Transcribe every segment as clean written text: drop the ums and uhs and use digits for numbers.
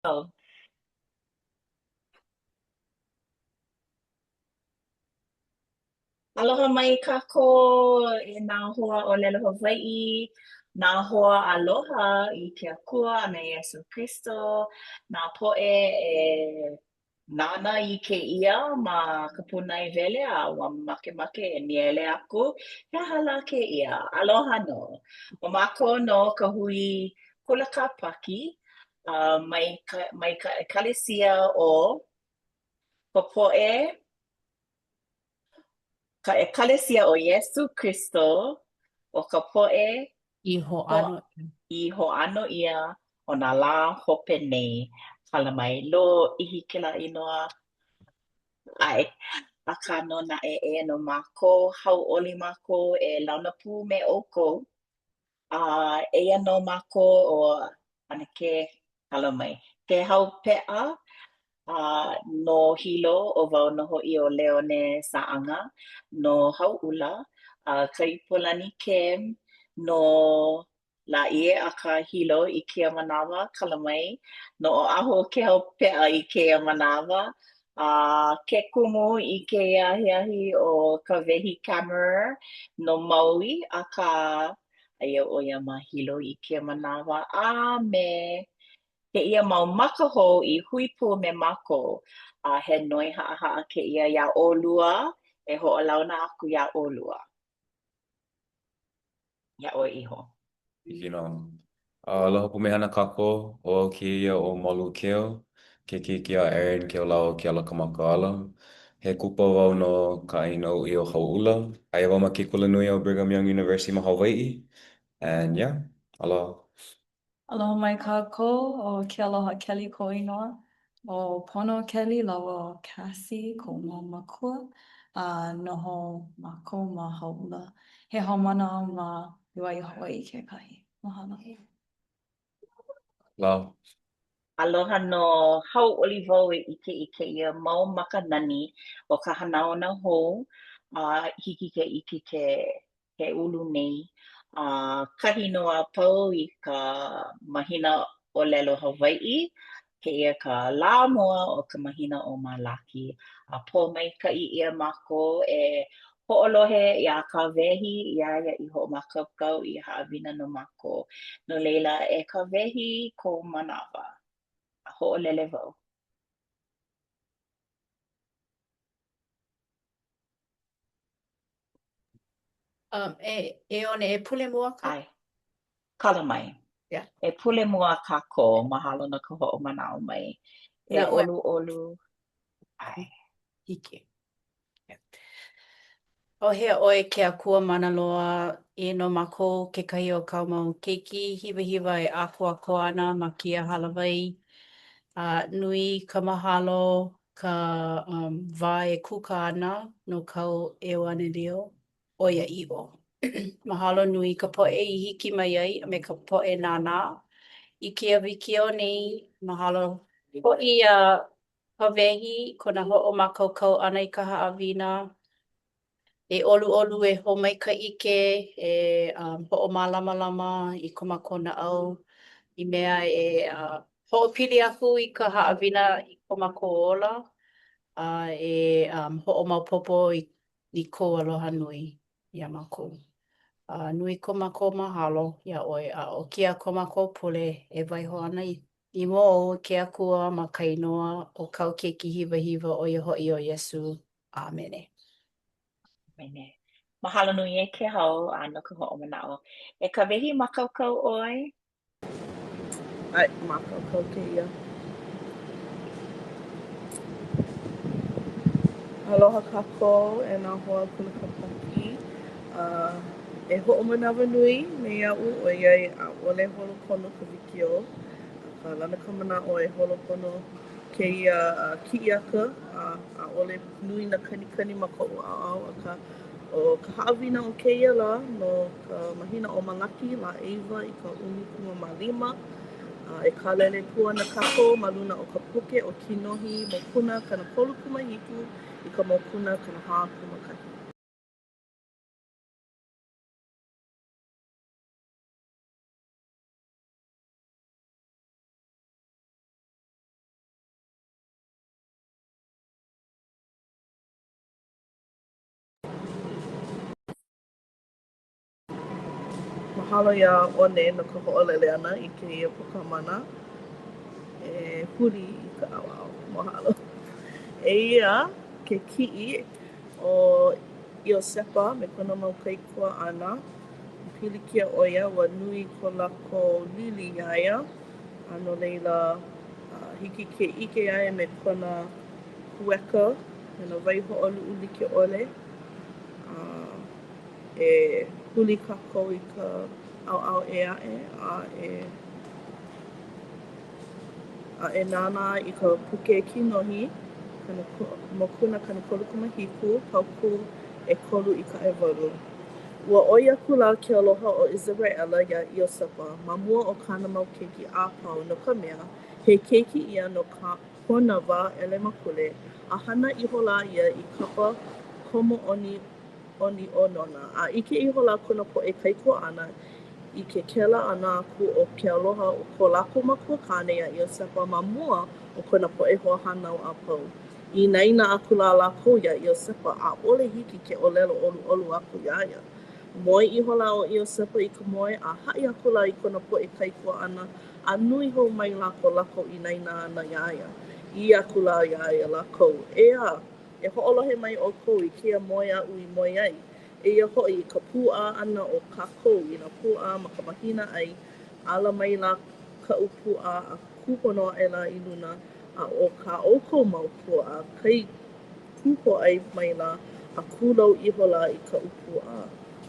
Oh, aloha mai kako e nā hoa o lelo Hawaii, nā hoa aloha i ke akua a me Iesu Kristo, nā poʻe e nana i ke ia ma ka puna i wele a wa makemake e niele aku, he hala ke ia, aloha no. O mako no ka hui kula paki, mai ka ekalesia o ka poʻe Ka ekalesia o Iesu Kristo o ka poʻe I ho hoʻano. i hoʻano ia o nā lā hope nei. Kala mai lo ihi kela inoa ai. Akā no naʻe e no mākou hauʻoli mākou e launa pū me ʻoukou. Eia no mākou o ana ke kala mai. Ke hau peʻa no hilo o wau no hoʻi o Leone Saʻaga no Hauʻula ka ipolani kem no laʻie a ka hilo i kēia manawa kala mai no aho ke hau peʻa i kēia manawa ke kumu i kēia ahiahi o ka wehi camera no Maui akā aia ʻo ia ma hilo i kēia manawa a me ke ia mau makaho i hui pū me mako he noi haʻahaʻa ke ia iā ʻōlua e hoʻolauna aku iā ʻōlua. Ia ʻoe iho. You know, aloha pumehana kako o kia o Molukeo, ke kiki a Erin ke o lau ke ala kamakaala. He kupa wau no ka aina i o Hauula. Aia wau ma ke kula nui o Brigham Young University ma Hawaii. And yeah, aloha. Aloha mai kākou o ke aloha Kelly ko inoa. O pono Kelly lawa o Cassie ko mau makua. Noho mākou ma haula. He haumana ma Iwai Hawaii kekahi. Mahalo. Lau. Aloha no hauʻoli wau e ʻike i kēia mau makanani o ka hanaona hou hiki ke ʻike ke ulu nei. Kahi noa pau i ka mahina o lelo Hawaiʻi, keia ka lā mua o ka mahina o Malaki. Po maikaʻi ʻia mākou e hoʻolohe iā ka wehi ia ia i hoʻomākaukau i haʻawina no mākou. No leila e ka wehi kou manawa. Ho'olele wau. E one e pule mua ka? Ai, kala mai. Yeah. E pule mua kākou, mahalo na ka ho'omanao mai. E Na ue olu olu. Ai. hiki. Yeah. O hea oi ke akua mana loa I no mako kekahi o kau mau keiki hiwa hiwa e ako ana ma kia halawai. Nui ka mahalo ka wā e kuka ana no kau e wane rio o ia iwo. Mahalo nui ka poʻe I hiki mai ai me ka poʻe nānā. I kia wikio nei, mahalo hoʻi ka wehi, kona hoʻomākaukau ʻana I ka haʻawina. E olu olu e hoʻomaikaʻi ke, e hoʻomālama I ka makona au, I mea e hoʻopili aku I ka haʻawina I ka mako ola, hoʻomaopopo I kou aloha nui ia mākou. Nui ko mākou mahalo ia ʻoe o kia ko mākou pule e waiho ana I mo o ke akua ma ka inoa o kau keiki hiwa hiwa o ia hoʻi o Iesu. Amene. Mene. Mahalo nui e ke hau a no ka ho'omanao. E ka wehi makaukau oi? Ai, mākaukau kēia. Aloha kākou e nā hoa kulakapaki. E hoʻomanawa nui me iaʻu o iai ʻaʻole holopono ka wikio. Ka lana ka manaʻo e holopono kēia kiʻiaka ʻaʻole nui nā kanikani ma koʻu ʻaoʻao akā o ka haʻawina o kēia lā no ka mahina o Malaki lā 8 I ka 2015 e kālele pū ana kākou ma luna o ka puke o Kinohi mokuna kana kolukumahiku I ka mokuna kana hākumakahi. Mahalo ia one no ka ho'olele ana I kēia pukamana. E huli I ka awao. Mahalo. Eia, ke ki'i o Iosepa me kona mau kaikua ana. Pilikia ʻo ia ua nui ko lākou lili iā ia. A no leila, hiki ke ʻike iā ia me kona kueka me na waihoʻoluʻu like ʻole. E huli kākou I ka ʻaoʻao e aʻe a e nānā I ka puke Kinohi mokuna kana kolukumahiku pauku e kolu I ka ʻewalu. Ua ʻoi aku la ke aloha o Israʻela iā Iosepa ma mua o kāna mau keiki a pau no ka mea he keiki ʻia no kona wā ʻelemakule a hana iho la ia I kapa komoʻoni o nona. A ʻike iho la kona poʻe kaikua ʻana I ke kela ʻana aku o ke aloha o ko lākou makuakane iā Iosepa ma mua o kona poʻe hoahānau a pau. I naina aku la lākou iā Iosepa ʻaʻole hiki ke ʻōlelo ʻoluʻolu aku iā ia. Moi iho la o Iosepa I ka moe a haʻi aku la I kona poʻe kaikua ʻana a nui hou mai lākou I naina ana iā ia. I aku la iā ia lākou. Ea, e hoʻolohe mai ʻoukou I kēia moe aʻu I moe ai. Eia hoʻi I ka pūʻā ʻana o kākou I nā pūʻā ma ka mahina ʻai ala mai la kaʻu pūʻā a kūpono aʻe la I luna a o ka ʻoukou mau pūʻā kai kūpo ai mai la a kūlau iho la I kaʻu pūʻā.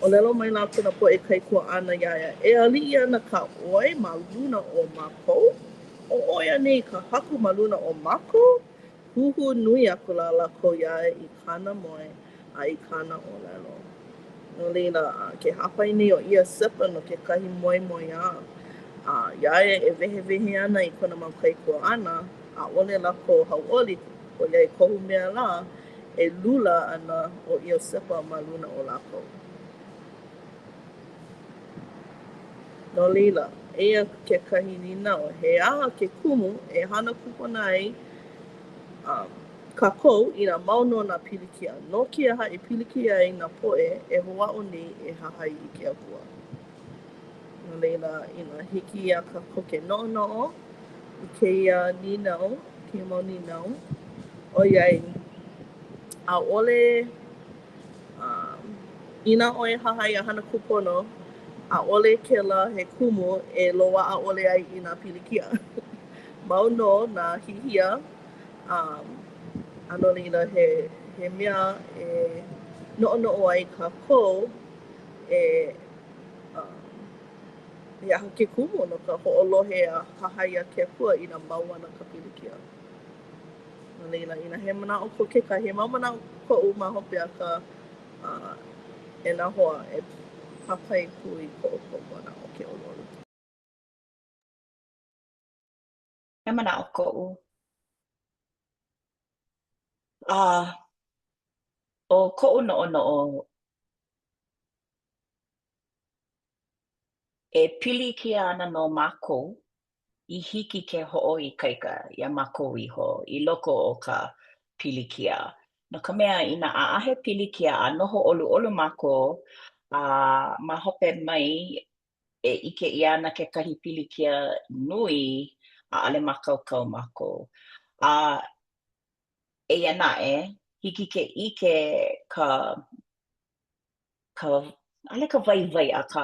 ʻOlelo mai la kona poʻe kaikua ʻana iā ia. E aliʻi ana ka ʻoe ma luna o mākou? O ʻoia nei ka haku ma luna o mākou? Huhu nui aku la lākou iā ia I kāna moe a I kāna ʻōlelo. No leila, ke hapai nei o Iosepa no kekahi moemoeā. Iā ia e wehewehe ana I kona mau kaikua ʻana, ʻaʻole lākou hauʻoli ʻoiai kohu mea la e lula ana o Iosepa ma luna o lākou. No leila, eia kekahi ninau. He aha ke kumu e hana kupuna ai kākou I nā mau no nā pilikia. No kia haʻi pilikia ai nā poʻe e hoʻaʻo nei e hahai I ke Akua. No leila, ina hiki iā kākou ke noʻonoʻo I kēia ninau, kēia mau ninau. ʻOiai, ʻaʻole Inā ʻoe hahai a hana kūpono, ʻaʻole kēlā he kumu e loaʻa ʻole ai I nā pilikia. Mau no nā hihia, a no leila he mea e noʻonoʻo ai kākou e aha ke kumu no ka hoʻolohe a hahai a ke Akua I nā mau ana ka pilikia. No leila, ina he manaʻo ko kekahi, he mau manaʻo koʻu ma hope a ka e nā hoa e papai pū I koʻokoʻo manaʻo ke ʻōlelo. He manaʻo koʻu. O koʻu noʻonoʻo e pilikia ana no mākou I hiki ke hoʻoikaika iā mākou iho I loko o ka pilikia. No ka mea inā ʻaʻahe pilikia a noho ʻoluʻolu mākou ma hope mai e ʻike ʻia ana kekahi pilikia nui ʻaʻale mākaukau mākou. Eia naʻe, hiki ke ʻike ka ʻaʻole ka waiwai akā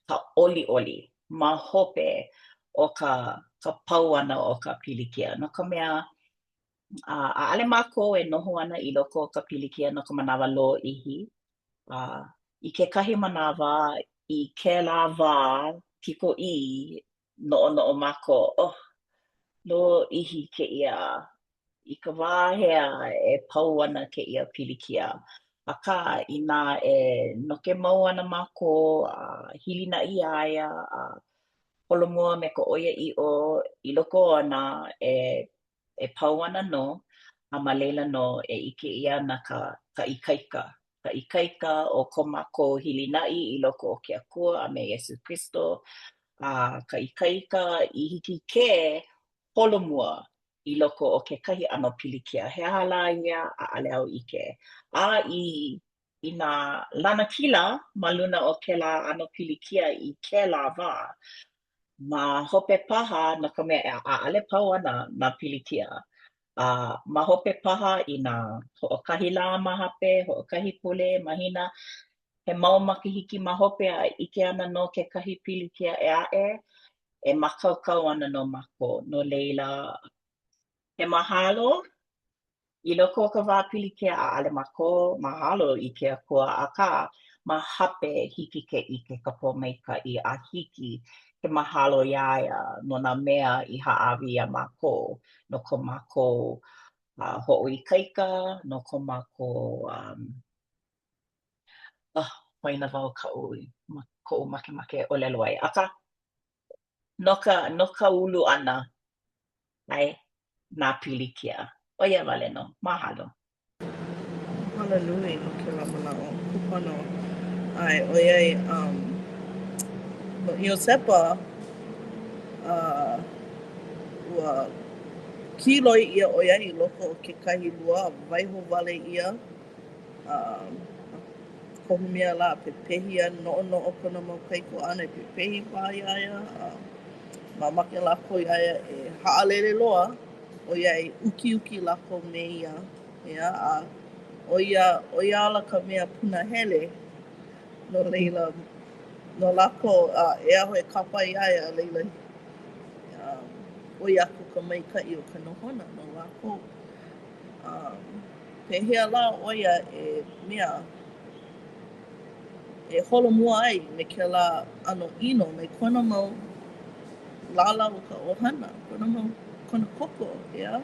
ka ʻoliʻoli ma hope o ka pau ʻana o ka pilikia. No ka mea, ʻaʻale mākou e noho ana I loko o ka pilikia no ka manawa lōʻihi. I kekahi manawa, I kēlā wā kikoʻī noʻonoʻo mākou, lōʻihi kēia. I ka wā hea e pau ana kēia pilikia. Akā inā e noke mau ana mākou, hilinaʻi iā ia, holomua me ka ʻoiaʻiʻo I loko ona e pau ana no, a ma leila no e ʻike ʻia ana ka ikaika. Ka ikaika o ko mākou hilinaʻi I loko o ke Akua a me Iesu Kristo. Ka ikaika I hiki ke holomua I loko o kekahi ʻano pilikia. He aha la ia ʻaʻale au ʻike. i nā lana kila ma luna o kēlā ano pilikia I kēlā wā. Ma hope paha no ka mea ʻaʻale pau ana nā pilikia. Ma hope paha I nā hoʻokahi lā mahape, hoʻokahi pule, mahina, he mau makahiki ma hope a ʻike ana no kekahi pilikia e aʻe, e makaukau ana no mako. No leila, he mahalo I loko o ka wā pilikia ʻaʻale mako, mahalo I ke akua akā, ma hape hiki ke ʻike ka pōmaikaʻi a hiki ke mahalo iā ia no nā mea I haʻawi ia mākou no ko mākou hoʻoikaika, no ko mākou hoina wau kaʻu ma koʻu makemake ʻōlelo ai. Akā no ka ulu ʻana ai nā pilikia. ʻOia wale nō, mahalo. Hala nui no kēlā manaʻo, kupano. Ai, ʻoiai, no Iosepa, ua kiloi ia ʻoiai I loko o kekahi lua, waiho wale ia. Kohu mea la pepehia noʻonoʻo kona mau kaikuaʻana e pepehi paha iā ia. Mamake lākou iā ia e haʻalele loa, ʻoiai ukiuki lākou me ia. Ia, ʻo ia ala ka mea punahele no leila no lākou e aho e kapa iā ia leila ʻoi aku ka maikaʻi o ka nohona no lākou. Pehea lā ʻo ia e mea e holomua ai me kēlā ʻano ʻino mai kona mau lālau o ka ʻohana, kona koko, ia?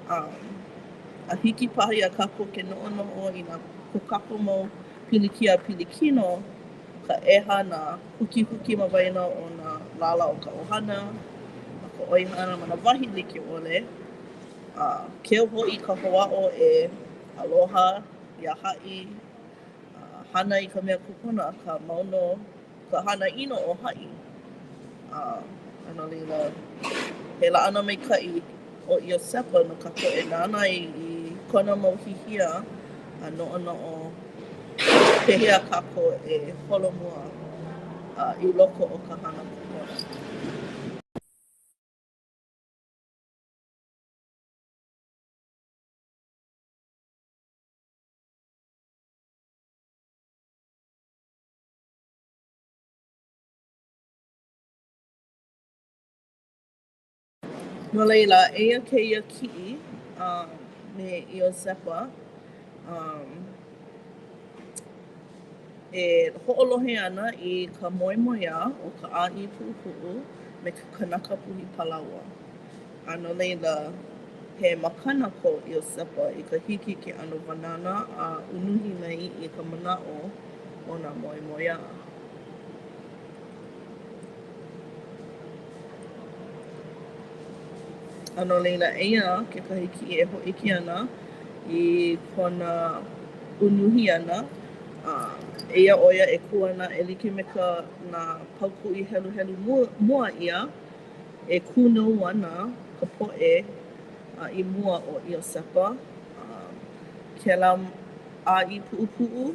A hiki paha ia kākou ke noʻonoʻo I nā kokako mau pilikia pilikino ka ʻeha nā hukihuki ma waena o nā lālau o ka ʻohana, ma ka ʻoihana ma nā wahi like ʻole. Keu hoʻi ka hoʻaʻo e aloha, ia haʻi, hana I ka mea kūpuna ka mauno, ka hana ʻino o haʻi. No leila, he laʻana maikaʻi o Iosepa no kākou e nānā I kona mau hihia a noʻonoʻo pehea kākou e holomua I loko o ka hana kūpuna. No leila, eia kēia kiʻi me Iosepa e hoʻolohe ana I ka moemoeā o ka ʻāʻī puʻupuʻu me ka kanaka puhi palaua. No leila, he makana ko Iosepa I ka hiki ke ʻano wanana a unuhi nei I ka manaʻo o nā moemoeā. No leila, eia kekahi kiʻi e hōʻiki ana I kona unuhi ʻana. Eia ʻo ia e kū ana e like me nā paukuʻi heluhelu mua ʻia e kūnau ana ka poʻe I mua o Iosepa. Kēlā ʻāʻī puʻupuʻu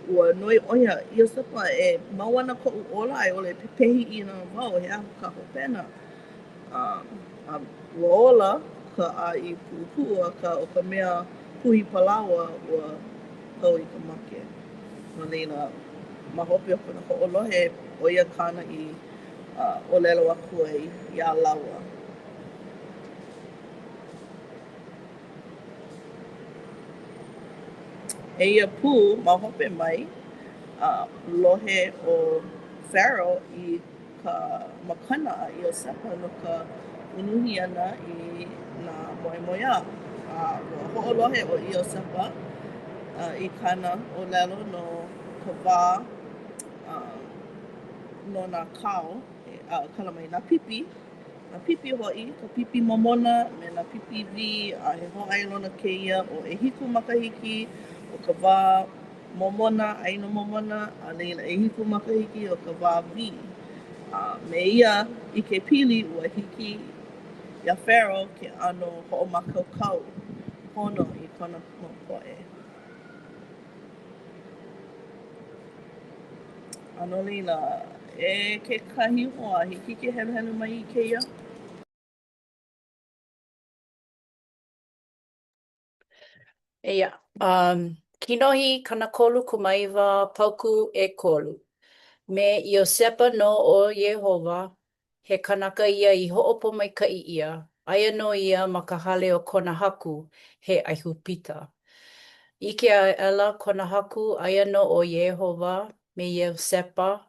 ua noi ʻoia Iosepa e mau ana koʻu ola a I ʻole pepehi ʻina wau he aha ka hopena. Ua ola ka ʻāʻī puʻupuʻu akā o ka mea puhi palaua ua pau I ka make. No leila, ma hope o kona hoʻolohe ʻo ia kāna I ʻōlelo aku ai iā laua. Eia pū ma hope mai lohe o Pharaoh I ka makana a Iosepa no ka unuhi ana I nā moemoeā. Ua hoʻolohe o Iosepa I kāna ʻōlelo no ka wā no nā kao, kala mai nā pipi. Nā pipi hoʻi, ka pipi momona me nā pipi wi a he hōʻailona kēia o ʻehiku makahiki o ka wā momona, ʻaino momona, a leila ʻehiku makahiki o ka wā wi. Me ia I ke pili ua hiki ia Pharaoh ke ʻano hoʻomākaukau pono I kona po'e. Ano leila, kekahi hoa, hiki ke helu mai I keia? Eia, kinohi kanakolu kumaiwa pauku e kolu. Me Iosepa no o Yehova, he kanaka ia I ho'opo mai kai ia, aia no ia ma ka hale o kona haku, he aihu pita. Ike a ela kona haku aia no o Yehova, me Iosepa,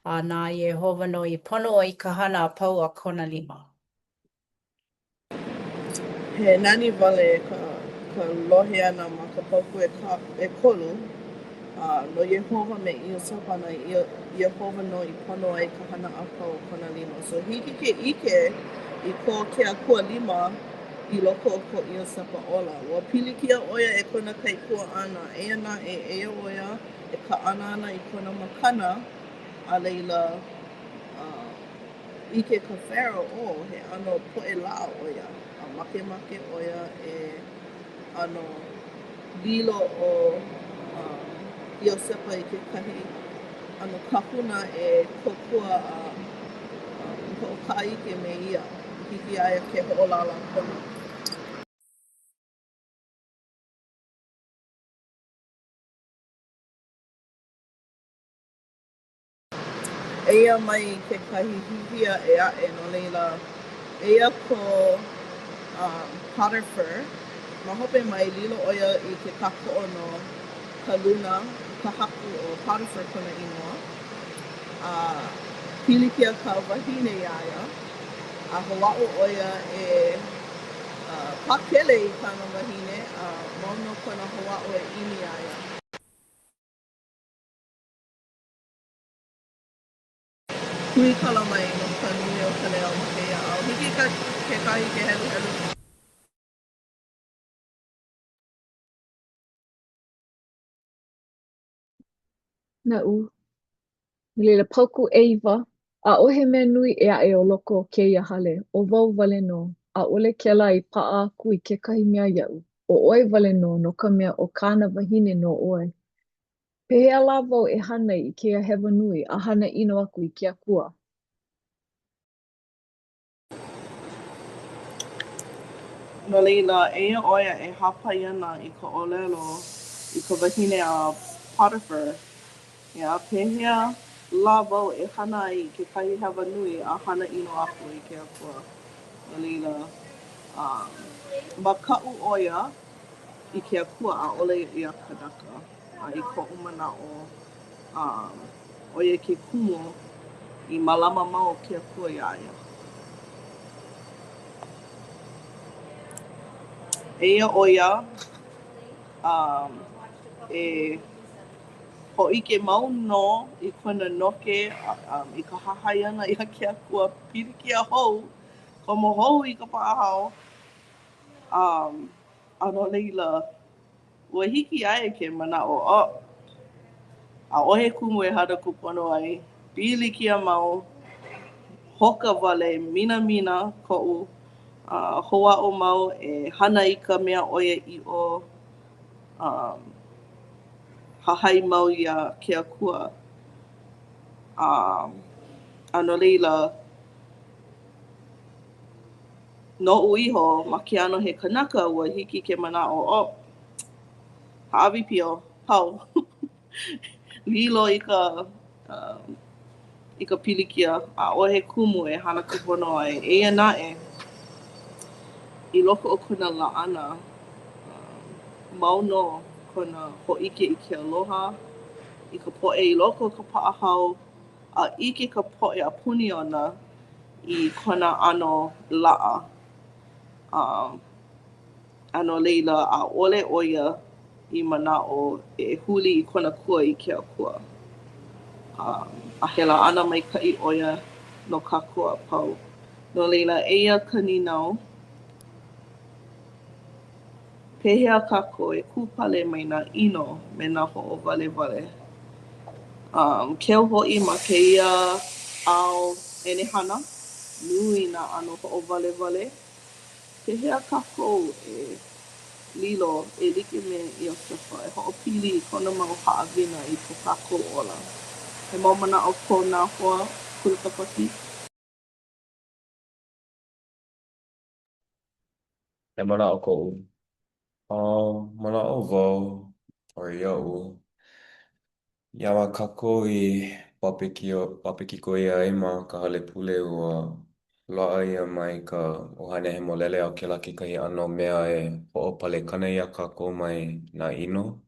a nā Yehova no I pono I ka hana a pau a kona lima. He nani wale ka lohe ana ma ka pauku e kolu. No Yehova me Iosepa na Yehova no I pono ai ka hana a pau kona lima. So hiki ke ike I ko ke akua lima I loko o ko Iosepa ola. Ua pilikia oia e kona kaikua ana. Eia na eia oia e ka ana ana I kona makana a leila Ike ka whero he ano po'e laa oia. A make oia e ano lilo o Iosepa I kekahi ano kahuna e kokua ho'okaike me ia. Hiki aia ke ho'olala kona. Eia mai kekahi hihia e a'e no leila. Eia ko Potiphar. Ma hope mai lilo oia I ke kako'o no ka luna, ka haku o Potiphar kona inoa. Pilikia ka wahine iaia. A hawa'u oia e pakele I kana wahine. Mono kona hawa'u e imi iaia. Hui kala mai no ka nui o ka leo ma keia au. Hiki ke kahi ke helu. Na'u, leila pauku eiwa, a'ohe mea nui e a'e o loko o kēia hale, o wau wale nō, a'ole kela I pa'a aku I kekahi mea ia'u, o 'oe wale nō no ka mea o kāna wahine no 'oe. Pehea lā wau e hana I kēia hewa nui a hana 'ino aku I ke akua? No leila, eia oia e hapai ana I ka ʻōlelo I ka wahine a Potiphar. Ia, pehea lā wau e hana ai I kekahi hewa nui a hana ʻino aku I ke akua. No leila, ma ka'u ʻoia I ke akua ʻaʻole ia kanaka. I ko'u manaʻo, ʻoia ke kumu I mālama mau ke akua iā ia. Eia ʻoia e hoʻike mau no I kona noke I ka hahai ʻana iā ke akua pilikia hou, komo hou I ka paʻahao. A no leila, ua hiki aia ke manaʻo, ʻaʻohe kumu e hana kūpono ai. Pilikia mau, hoka wale, minamina koʻu hoʻaʻo mau e hana I ka mea ʻoia ʻiʻo hahai mau iā ke akua. A no leila, noʻu iho ma ke ano he kanaka ua hiki ke manaʻo, haʻawi pio, pau. Lilo I ka pilikia, ʻaʻohe kumu e hana kūpono ai. Eia naʻe, I loko o kona laʻana, mau no kona hōʻike I ke aloha, I ka poʻe I loko o ka paʻahao, a ʻike ka poʻe a puni ona I kona ʻano laʻa. A no leila, ʻaʻole ʻo ia I manaʻo e huli I kona kua I ke akua. A hela ʻana maikaʻi ʻo ia no kākua apau. No leila, eia ka ninau, pehea kākou e kūpale mai nā ʻino me nā hoʻowalewale. Keu hoʻi ma kēia ao ʻenehana, nui nā ʻano hoʻowalewale. Pehea kākou e lilo e like me i o kepa e ho'opili i kona mau ha'awina i ko kākou ola. He mau mana o ko nā hoa kulakapaki. E mana o ko'u. Mana o wau, o ia'u. Ia wa kako i papiki ko ia e ma ka hale pule ua loa ia mai ka ohane he molele au ke la kekahi ano mea e ho'opale kana ia kako mai nā ino.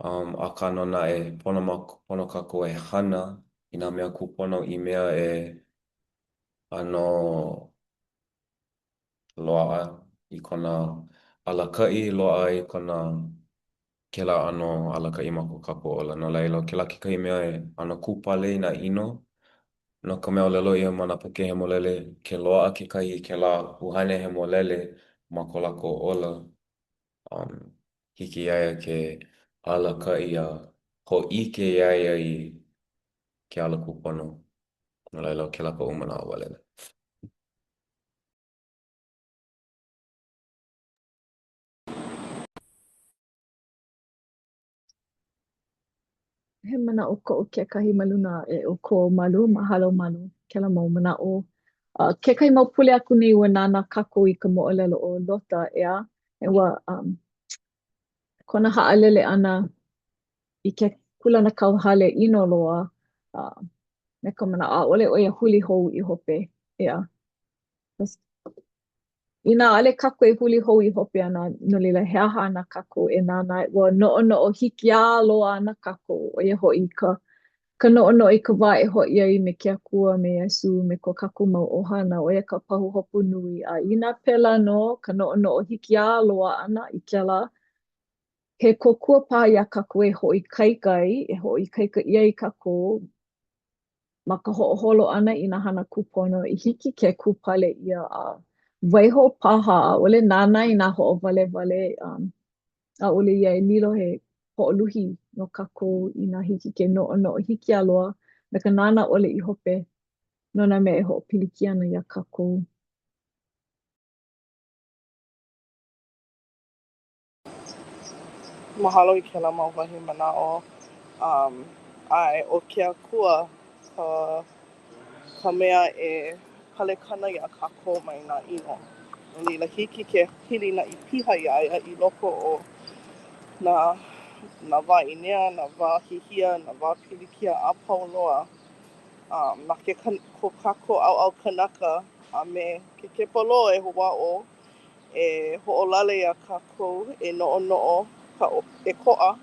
A ka no na e pono kako e hana i nā mea kupono i mea e ano loa i kona alakai, loa i kona kela ano alakai ma ko kako ola. No laila, kela kekahi mea e ano kupale i nā ino. No ka mea o lelo ia mana puke he molele, ke loa kekahi ke la uhane he molele ma ko lako ola. Hiki iaia ke alakai a ho ike iaia i ke ala kupono. No laila, ke lako umana o walele. He mana o ko o kekahi maluna e o ko malu, mahalo malu, kela mau mana o. Kekahi mau pule aku nei ua nana kako i ka mo'olelo o lota ea. E ua kona ha'alele ana i ke kulana kauhale ino loa. Uh, me ka mana a ole o ia huli hou i hope ea. Ina ale kako e huli hou i hope ana no lila he aha ana kako e nana ua no hiki a loa ana kako o ia hoi ka no i ka wā e hoi ai me ke akua me Yesu me ko kako mau ohana o ia ka pahu hopu nui a ina pela no ka no hiki a loa ana i ke la he kokua pā ia kako e hoi kaikai e hoi kaika ia i kako ma ka ho'oholo ana i nā hana kupono i hiki ke kupale ia a waiho paha a ole nana i nā ho'owale wale a ole ia e lilo he ho'oluhi no kako i nā hiki ke no hiki a loa me ka nana ole i hope no nā mea e ho'opiliki ana ia kako. Mahalo i kēlā mau wahi mana'o. Ai, o ke akua ka mea e palekana i a kākou mai nā ino. No leila hiki ke hili na i piha ia i loko o nā wā inea, nā wā hihia, nā wā pilikia a pauloa. Na ke ko kākou au kanaka a me ke kepalo e hoa o e ho'olale a kākou e no'o e ko'a.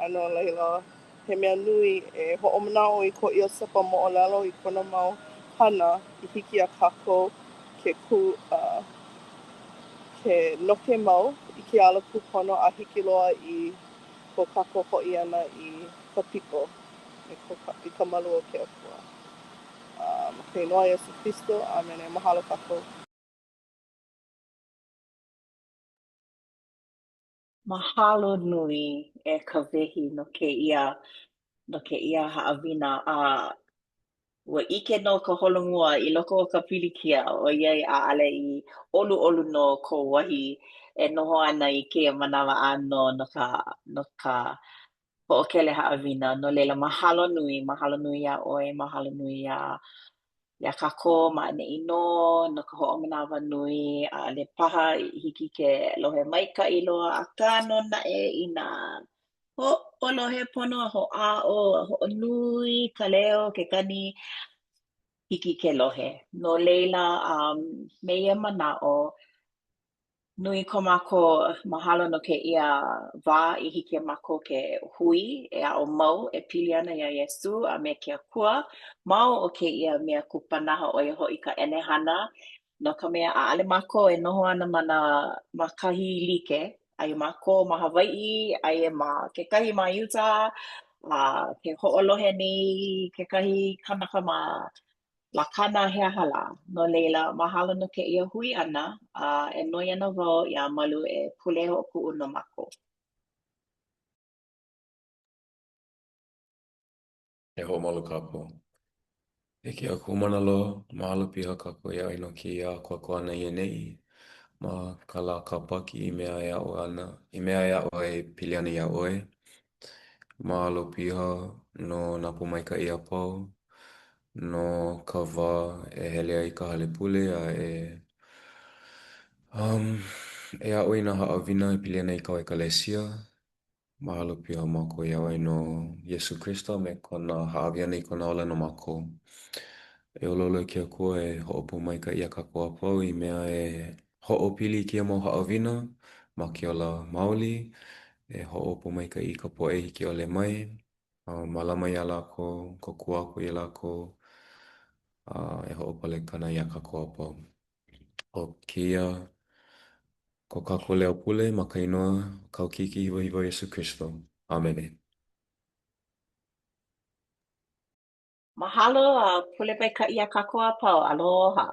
Ano leila he mea nui e ho'omanao i ko ia sepa mo'olelo i kona mau hana i hiki a kākou ke noke mau i ke ala kupono a hiki loa i ko kākou ho'i ana i ka piko i ka malu o ke akua. Ke noa Iesu Kristo, amen e mahalo kākou. Mahalo nui e ka wehi no ke ia haawina a ua ike no ka holongua i loko o ka pilikia o iai a ale i olu no ko wahi e noho ana i ke manawa ano no ka ho'okele haawina no leila mahalo nui a oe mahalo nui ia kako ma ane ino no ka ho'omanawa nui a ale paha i hiki ke lohe maika i loa a kano na e i nā o lohe pono ho a ho nui ka leo ke kani hiki ke lohe. No leila me ia mana'o nui ko mako mahalo no ke ia wā i hiki mako ke hui e a o mau e pili ana ia Yesu a me ke akua mau o ke ia mea kupanaha o ia hoi ka enehana no ka mea a ale mako e noho ana ma kahi like ai mako ma Hawai'i ai ma ke kahi ma Utah ke ho'olohe nei ke kahi kanaka ma Lakana he hala no leila mahalo no ke ia hui ana e noi ana wau ia malu e pule ho'oku'u no mako. E ho malu kapo. E kia kumana loa, mahalo piha kako ia ino ki ia kua koana i nei. Ma ka la ka paki I mea e a'o ana, I mea e a'o e pili ana I a'oe. Mahalo piha no nā pumaika'i a pau, no ka wā e hele ai ka hale pule a e a'o I nā ha'awina e pili ana I ka ekalesia. Mahalo piha mākou I a'oe no Iesu Kristo me kona ha'awiana I kona ola no mākou. E ololo kia kua e ho'opumaika'i a kākou a pau I mea e ho'opili kia mau ha'awina ma ke ola maoli, e ho'opumaika'i ka po'e hiki ole mai. Malama ia lākou, kokua aku ia lākou, e ho'opale kana ia kākou a pau. O kia, ko kākou leo pule, ma ka inoa, kau kiki hiwa hiwa Iesu Kristo. Amen. Mahalo a pule pai ka ia kākou a pau. Aloha.